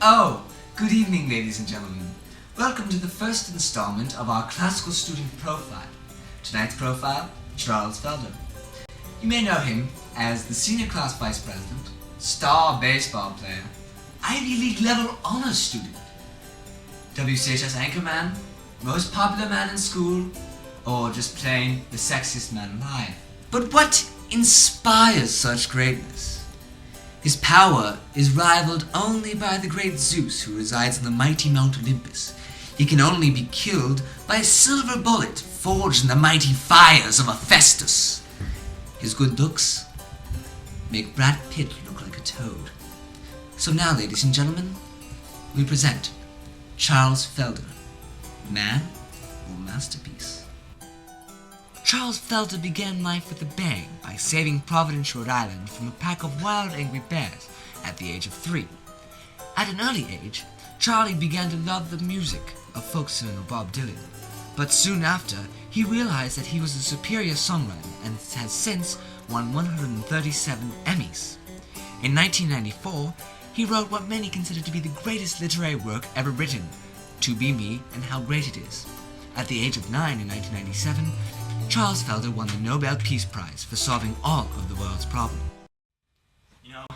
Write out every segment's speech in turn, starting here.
Oh, good evening, ladies and gentlemen. Welcome to the first installment of our classical student profile. Tonight's profile, Charles Felder. You may know him as the senior class vice president, star baseball player, Ivy League level honors student, WCHS anchorman, most popular man in school, or just plain the sexiest man alive. But what inspires such greatness? His power is rivaled only by the great Zeus who resides in the mighty Mount Olympus. He can only be killed by a silver bullet forged in the mighty fires of Hephaestus. His good looks make Brad Pitt look like a toad. So now, ladies and gentlemen, we present Charles Felder, man or masterpiece. Charles Felder began life with a bang by saving Providence, Rhode Island from a pack of wild, angry bears at the age of 3. At an early age, Charlie began to love the music of folk singer Bob Dylan, but soon after, he realized that he was a superior songwriter and has since won 137 Emmys. In 1994, he wrote what many consider to be the greatest literary work ever written, To Be Me and How Great It Is. At the age of 9 in 1997, Charles Felder won the Nobel Peace Prize for solving all of the world's problems. You know,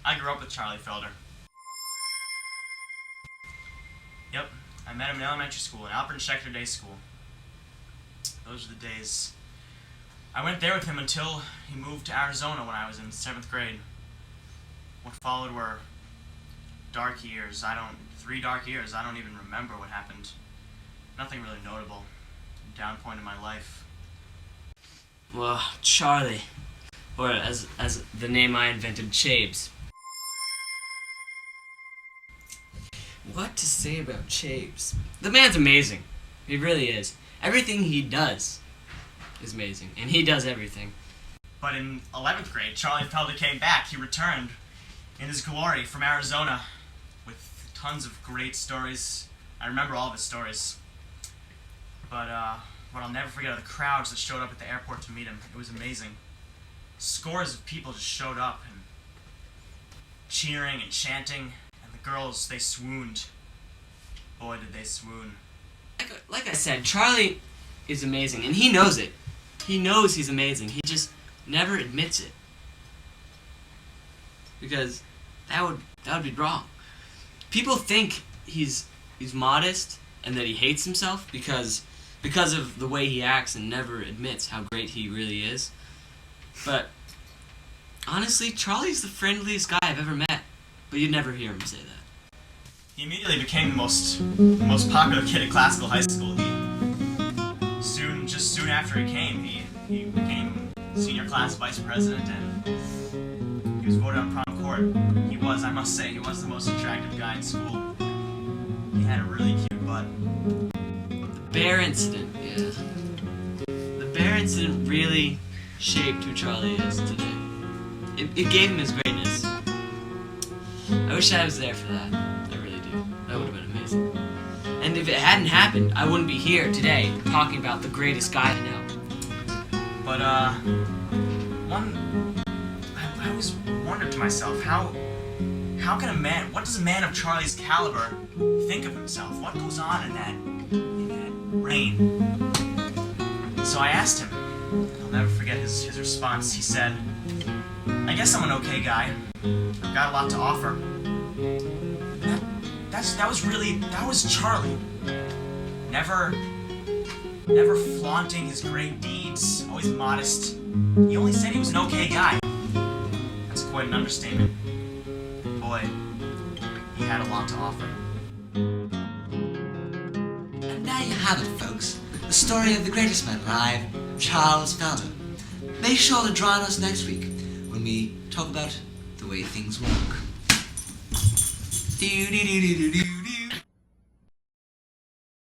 I grew up with Charlie Felder. Yep, I met him in elementary school, in Alfred and Schechter Day School. Those are the days. I went there with him until he moved to Arizona when I was in 7th grade. What followed were dark years. 3 dark years. I don't even remember what happened. Nothing really notable. Down point in my life. Well, Charlie, or as the name I invented, Chabes. What to say about Chabes? The man's amazing. He really is. Everything he does is amazing, and he does everything. But in 11th grade, Charlie Felder came back. He returned in his glory from Arizona with tons of great stories. I remember all of his stories. But what I'll never forget are the crowds that showed up at the airport to meet him. It was amazing. Scores of people just showed up and cheering and chanting, and the girls, they swooned. Boy, did they swoon. Like I said, Charlie is amazing, and he knows it. He knows he's amazing. He just never admits it. Because that would be wrong. People think he's modest and that he hates himself because of the way he acts and never admits how great he really is. But honestly, Charlie's the friendliest guy I've ever met. But you'd never hear him say that. He immediately became the most popular kid at classical high school. Just soon after he came, he became senior class vice president, and he was voted on prom court. I must say, he was the most attractive guy in school. He had a really cute butt. The bear incident, yeah. The bear incident really shaped who Charlie is today. It gave him his greatness. I wish I was there for that. I really do. That would have been amazing. And if it hadn't happened, I wouldn't be here today talking about the greatest guy I know. But, I always wondered to myself, how can what does a man of Charlie's caliber think of himself? What goes on in that brain? So I asked him. I'll never forget his response. He said, I guess I'm an okay guy. I've got a lot to offer. That was Charlie. Never flaunting his great deeds, always modest. He only said he was an okay guy. That's quite an understatement. Boy, he had a lot to offer. And now you have it, folks. The story of the greatest man alive, Charles Felder. Make sure to join us next week when we talk about the way things work. Do do do do do do.